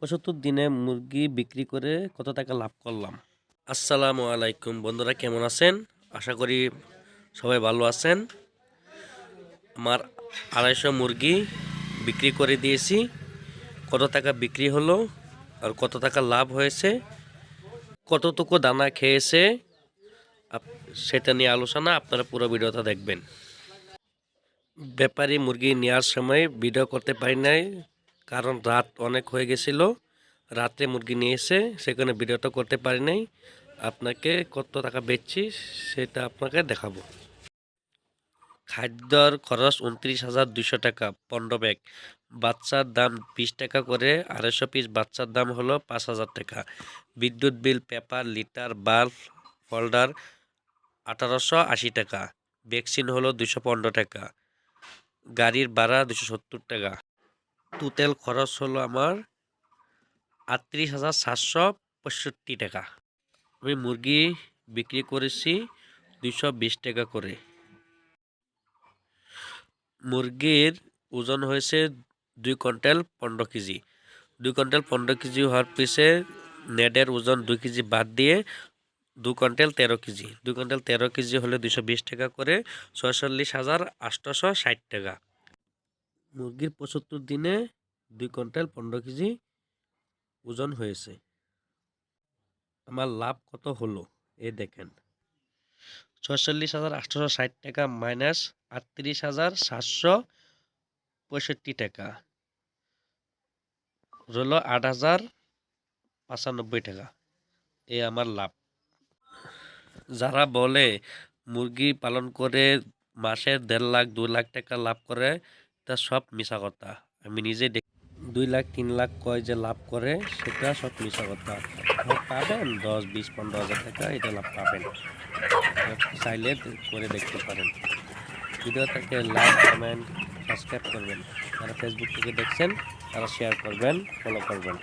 ৭৫ দিনে মুরগি বিক্রি করে কত টাকা লাভ করলাম। আসসালামু আলাইকুম বন্ধুরা, কেমন আছেন? আশা করি সবাই ভালো আছেন। আমার ২৫০ মুরগি বিক্রি করে দিয়েছি। কত টাকা বিক্রি হলো আর কত টাকা লাভ হয়েছে, কতটুকু দানা খেয়েছে, সেটা নিয়ে আলোচনা। আপনারা পুরো ভিডিওটা দেখবেন। ব্যাপারী মুরগি নেওয়ার সময় ভিডিও করতে পারি নাই, কারণ রাত অনেক হয়ে গেছিল। রাত্রে মুরগি নিয়ে এসে সেখানে ভিডিওটা করতে পারি নাই। আপনাকে কত টাকা বেচছি সেটা আপনাকে দেখাবো। খাদ্যর খরচ ২৯,২০০ টাকা, ১৫ ব্যাগ। বাচ্চার দাম ২০ টাকা করে, ২৫০ পিস বাচ্চার দাম হলো ৫,০০০ টাকা। বিদ্যুৎ বিল, পেপার, লিটার, বাল্ব, ফোল্ডার ১৮৮০ টাকা। ভ্যাকসিন হলো ২১৫ টাকা। গাড়ির ভাড়া ২৭০ টাকা। টোটাল খরচ হলো আমার ৩৮,৭৬৫ টাকা। আমি মুরগি বিক্রি করেছি ২২০ টাকা করে। মুরগির ওজন হয়েছে ২ কুইন্টাল ১৫ কেজি। ২ কুইন্টাল ১৫ কেজি হওয়ার পিছে নেটের ওজন ২ কেজি বাদ দিয়ে ২ কুইন্টাল ১৩ কেজি। ২ কুইন্টাল ১৩ কেজি হলে ২২০ টাকা করে, ৪৬,৮৬০ টাকা। মুরগির ৭৫ দিনে ২ কুইন্টাল ১৫ কেজি ওজন হয়েছে। আমার লাভ কত হলো এ দেখেন। ৪৬,৮৬০ টাকা মাইনাস ৩৮,৭৬৫ টাকা রইল ৮,০৯৫ টাকা। এ আমার লাভ। যারা বলে মুরগি পালন করে মাসে ১.৫ লাখ ২ লাখ টাকা লাভ করে, তা সব মিছা কথা। আমি নিজে ২ লাখ ৩ লাখ কয় যে লাভ করে, সেটা সব মিছা কথা। পাবেন ১০, ২০, ১৫,০০০ টাকা এটা লাভ পাবেন। চাইলে করে দেখতে পারেন। ভিডিওটাকে লাইক, কমেন্ট, সাবস্ক্রাইব করবেন। যারা ফেসবুক থেকে দেখছেন তারা শেয়ার করবেন, ফলো করবেন।